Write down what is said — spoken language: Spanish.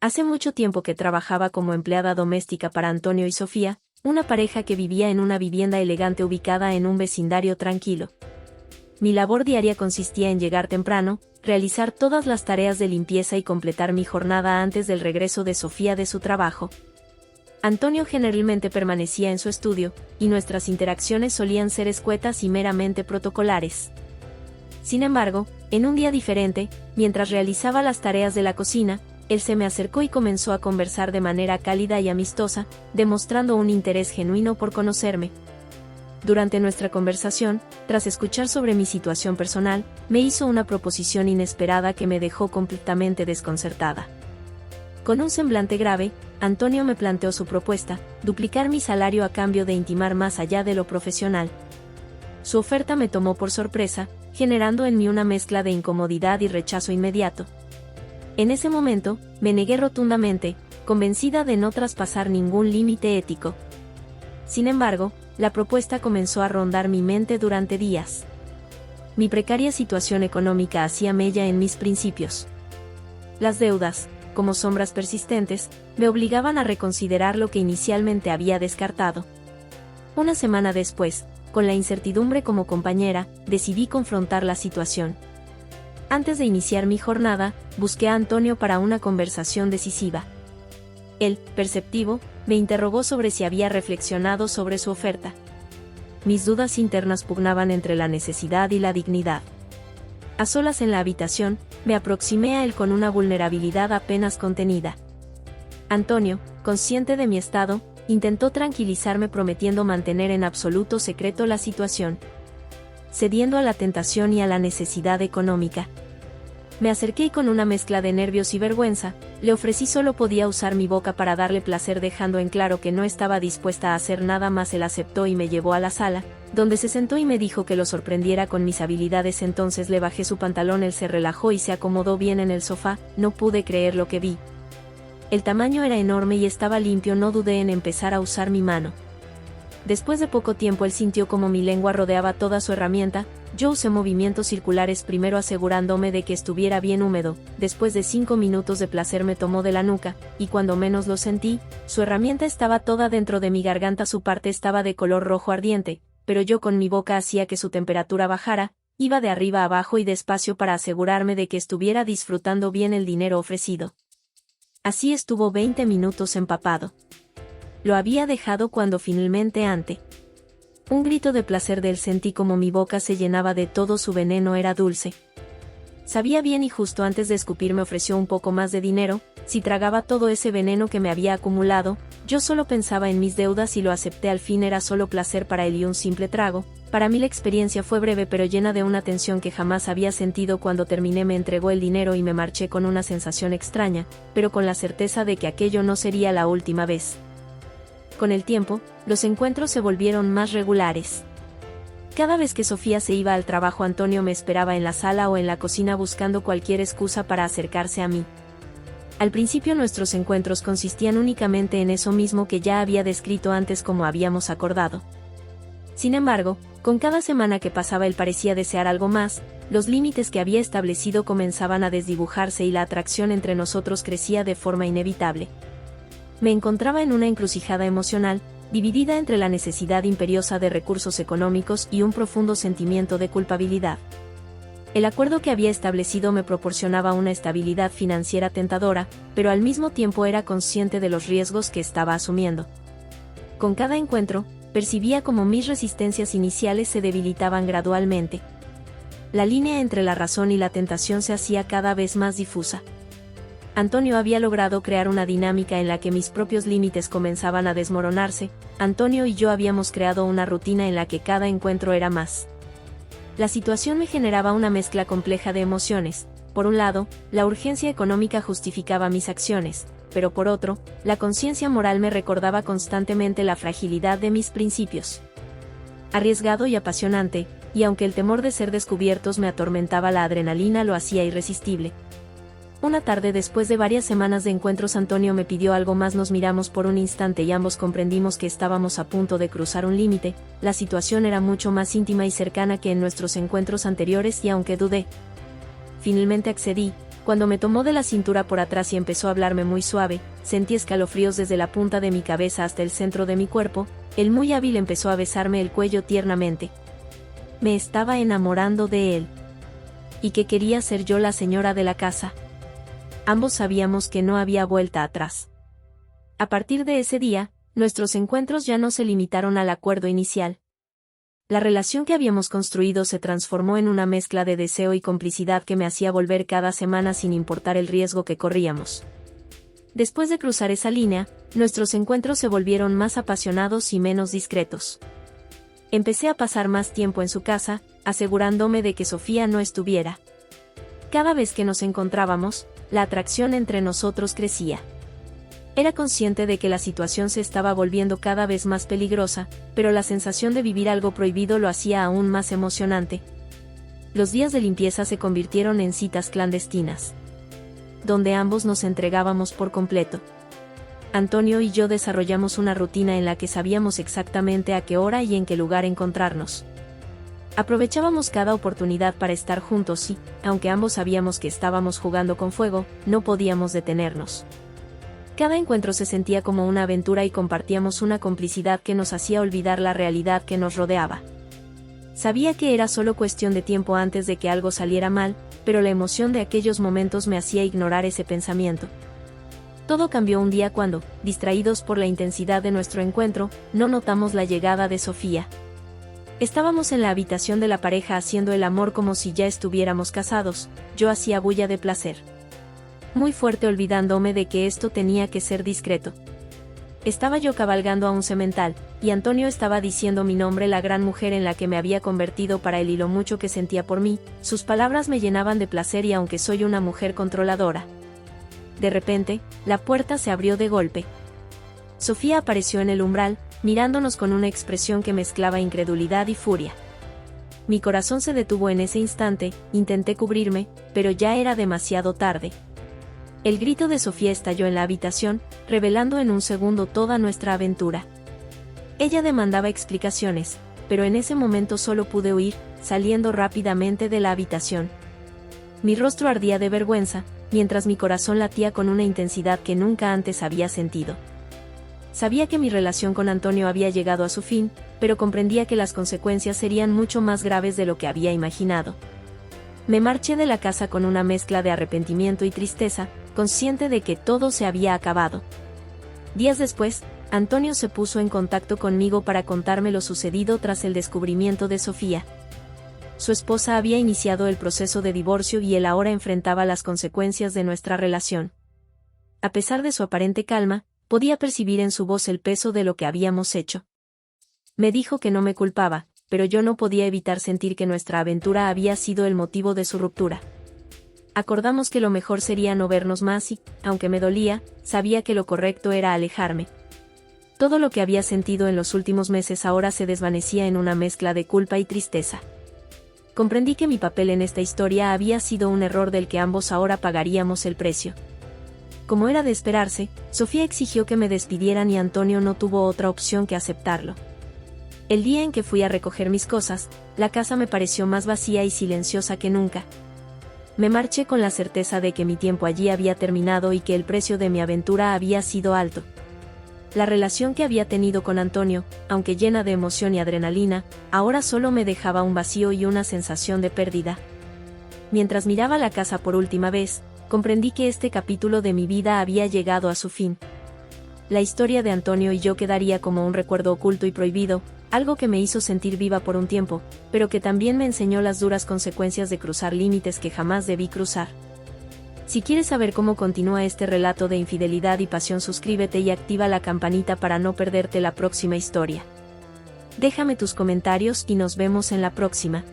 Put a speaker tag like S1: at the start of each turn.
S1: Hace mucho tiempo que trabajaba como empleada doméstica para Antonio y Sofía, una pareja que vivía en una vivienda elegante ubicada en un vecindario tranquilo. Mi labor diaria consistía en llegar temprano, realizar todas las tareas de limpieza y completar mi jornada antes del regreso de Sofía de su trabajo. Antonio generalmente permanecía en su estudio, y nuestras interacciones solían ser escuetas y meramente protocolares. Sin embargo, en un día diferente, mientras realizaba las tareas de la cocina, él se me acercó y comenzó a conversar de manera cálida y amistosa, demostrando un interés genuino por conocerme. Durante nuestra conversación, tras escuchar sobre mi situación personal, me hizo una proposición inesperada que me dejó completamente desconcertada. Con un semblante grave, Antonio me planteó su propuesta: duplicar mi salario a cambio de intimar más allá de lo profesional. Su oferta me tomó por sorpresa, generando en mí una mezcla de incomodidad y rechazo inmediato. En ese momento, me negué rotundamente, convencida de no traspasar ningún límite ético. Sin embargo, la propuesta comenzó a rondar mi mente durante días. Mi precaria situación económica hacía mella en mis principios. Las deudas, como sombras persistentes, me obligaban a reconsiderar lo que inicialmente había descartado. Una semana después, con la incertidumbre como compañera, decidí confrontar la situación. Antes de iniciar mi jornada, busqué a Antonio para una conversación decisiva. Él, perceptivo, me interrogó sobre si había reflexionado sobre su oferta. Mis dudas internas pugnaban entre la necesidad y la dignidad. A solas en la habitación, me aproximé a él con una vulnerabilidad apenas contenida. Antonio, consciente de mi estado, intentó tranquilizarme prometiendo mantener en absoluto secreto la situación. Cediendo a la tentación y a la necesidad económica, me acerqué y con una mezcla de nervios y vergüenza, le ofrecí solo podía usar mi boca para darle placer, dejando en claro que no estaba dispuesta a hacer nada más. Él aceptó y me llevó a la sala, donde se sentó y me dijo que lo sorprendiera con mis habilidades. Entonces le bajé su pantalón, él se relajó y se acomodó bien en el sofá. No pude creer lo que vi. El tamaño era enorme y estaba limpio. No dudé en empezar a usar mi mano. Después de poco tiempo él sintió como mi lengua rodeaba toda su herramienta. Yo usé movimientos circulares, primero asegurándome de que estuviera bien húmedo. Después de 5 minutos de placer me tomó de la nuca, y cuando menos lo sentí, su herramienta estaba toda dentro de mi garganta. Su parte estaba de color rojo ardiente, pero yo con mi boca hacía que su temperatura bajara. Iba de arriba a abajo y despacio para asegurarme de que estuviera disfrutando bien el dinero ofrecido. Así estuvo 20 minutos empapado. Lo había dejado cuando finalmente ante un grito de placer de él sentí como mi boca se llenaba de todo su veneno. Era dulce. Sabía bien y justo antes de escupir me ofreció un poco más de dinero, si tragaba todo ese veneno que me había acumulado. Yo solo pensaba en mis deudas y lo acepté. Al fin era solo placer para él y un simple trago. Para mí la experiencia fue breve pero llena de una tensión que jamás había sentido. Cuando terminé me entregó el dinero y me marché con una sensación extraña, pero con la certeza de que aquello no sería la última vez. Con el tiempo, los encuentros se volvieron más regulares. Cada vez que Sofía se iba al trabajo, Antonio me esperaba en la sala o en la cocina buscando cualquier excusa para acercarse a mí. Al principio nuestros encuentros consistían únicamente en eso mismo que ya había descrito antes, como habíamos acordado. Sin embargo, con cada semana que pasaba él parecía desear algo más. Los límites que había establecido comenzaban a desdibujarse y la atracción entre nosotros crecía de forma inevitable. Me encontraba en una encrucijada emocional, dividida entre la necesidad imperiosa de recursos económicos y un profundo sentimiento de culpabilidad. El acuerdo que había establecido me proporcionaba una estabilidad financiera tentadora, pero al mismo tiempo era consciente de los riesgos que estaba asumiendo. Con cada encuentro, percibía como mis resistencias iniciales se debilitaban gradualmente. La línea entre la razón y la tentación se hacía cada vez más difusa. Antonio había logrado crear una dinámica en la que mis propios límites comenzaban a desmoronarse. Antonio y yo habíamos creado una rutina en la que cada encuentro era más. La situación me generaba una mezcla compleja de emociones. Por un lado, la urgencia económica justificaba mis acciones, pero por otro, la conciencia moral me recordaba constantemente la fragilidad de mis principios. Arriesgado y apasionante, y aunque el temor de ser descubiertos me atormentaba, la adrenalina lo hacía irresistible. Una tarde, después de varias semanas de encuentros, Antonio me pidió algo más. Nos miramos por un instante y ambos comprendimos que estábamos a punto de cruzar un límite. La situación era mucho más íntima y cercana que en nuestros encuentros anteriores, y aunque dudé, finalmente accedí, Cuando me tomó de la cintura por atrás y empezó a hablarme muy suave, sentí escalofríos desde la punta de mi cabeza hasta el centro de mi cuerpo. El muy hábil empezó a besarme el cuello tiernamente. Me estaba enamorando de él. ¿Y qué quería ser yo la señora de la casa? Ambos sabíamos que no había vuelta atrás. A partir de ese día, nuestros encuentros ya no se limitaron al acuerdo inicial. La relación que habíamos construido se transformó en una mezcla de deseo y complicidad que me hacía volver cada semana sin importar el riesgo que corríamos. Después de cruzar esa línea, nuestros encuentros se volvieron más apasionados y menos discretos. Empecé a pasar más tiempo en su casa, asegurándome de que Sofía no estuviera. Cada vez que nos encontrábamos, la atracción entre nosotros crecía. Era consciente de que la situación se estaba volviendo cada vez más peligrosa, pero la sensación de vivir algo prohibido lo hacía aún más emocionante. Los días de limpieza se convirtieron en citas clandestinas, donde ambos nos entregábamos por completo. Antonio y yo desarrollamos una rutina en la que sabíamos exactamente a qué hora y en qué lugar encontrarnos. Aprovechábamos cada oportunidad para estar juntos y, aunque ambos sabíamos que estábamos jugando con fuego, no podíamos detenernos. Cada encuentro se sentía como una aventura y compartíamos una complicidad que nos hacía olvidar la realidad que nos rodeaba. Sabía que era solo cuestión de tiempo antes de que algo saliera mal, pero la emoción de aquellos momentos me hacía ignorar ese pensamiento. Todo cambió un día cuando, distraídos por la intensidad de nuestro encuentro, no notamos la llegada de Sofía. Estábamos en la habitación de la pareja haciendo el amor como si ya estuviéramos casados. Yo hacía bulla de placer muy fuerte, olvidándome de que esto tenía que ser discreto. Estaba yo cabalgando a un semental, y Antonio estaba diciendo mi nombre, la gran mujer en la que me había convertido para él y lo mucho que sentía por mí. Sus palabras me llenaban de placer y aunque soy una mujer controladora. De repente, la puerta se abrió de golpe. Sofía apareció en el umbral, mirándonos con una expresión que mezclaba incredulidad y furia. Mi corazón se detuvo en ese instante, intenté cubrirme, pero ya era demasiado tarde. El grito de Sofía estalló en la habitación, revelando en un segundo toda nuestra aventura. Ella demandaba explicaciones, pero en ese momento solo pude huir, saliendo rápidamente de la habitación. Mi rostro ardía de vergüenza, mientras mi corazón latía con una intensidad que nunca antes había sentido. Sabía que mi relación con Antonio había llegado a su fin, pero comprendía que las consecuencias serían mucho más graves de lo que había imaginado. Me marché de la casa con una mezcla de arrepentimiento y tristeza, consciente de que todo se había acabado. Días después, Antonio se puso en contacto conmigo para contarme lo sucedido tras el descubrimiento de Sofía. Su esposa había iniciado el proceso de divorcio y él ahora enfrentaba las consecuencias de nuestra relación. A pesar de su aparente calma, podía percibir en su voz el peso de lo que habíamos hecho. Me dijo que no me culpaba, pero yo no podía evitar sentir que nuestra aventura había sido el motivo de su ruptura. Acordamos que lo mejor sería no vernos más y, aunque me dolía, sabía que lo correcto era alejarme. Todo lo que había sentido en los últimos meses ahora se desvanecía en una mezcla de culpa y tristeza. Comprendí que mi papel en esta historia había sido un error del que ambos ahora pagaríamos el precio. Como era de esperarse, Sofía exigió que me despidieran y Antonio no tuvo otra opción que aceptarlo. El día en que fui a recoger mis cosas, la casa me pareció más vacía y silenciosa que nunca. Me marché con la certeza de que mi tiempo allí había terminado y que el precio de mi aventura había sido alto. La relación que había tenido con Antonio, aunque llena de emoción y adrenalina, ahora solo me dejaba un vacío y una sensación de pérdida. Mientras miraba la casa por última vez, comprendí que este capítulo de mi vida había llegado a su fin. La historia de Antonio y yo quedaría como un recuerdo oculto y prohibido, algo que me hizo sentir viva por un tiempo, pero que también me enseñó las duras consecuencias de cruzar límites que jamás debí cruzar. Si quieres saber cómo continúa este relato de infidelidad y pasión, suscríbete y activa la campanita para no perderte la próxima historia. Déjame tus comentarios y nos vemos en la próxima.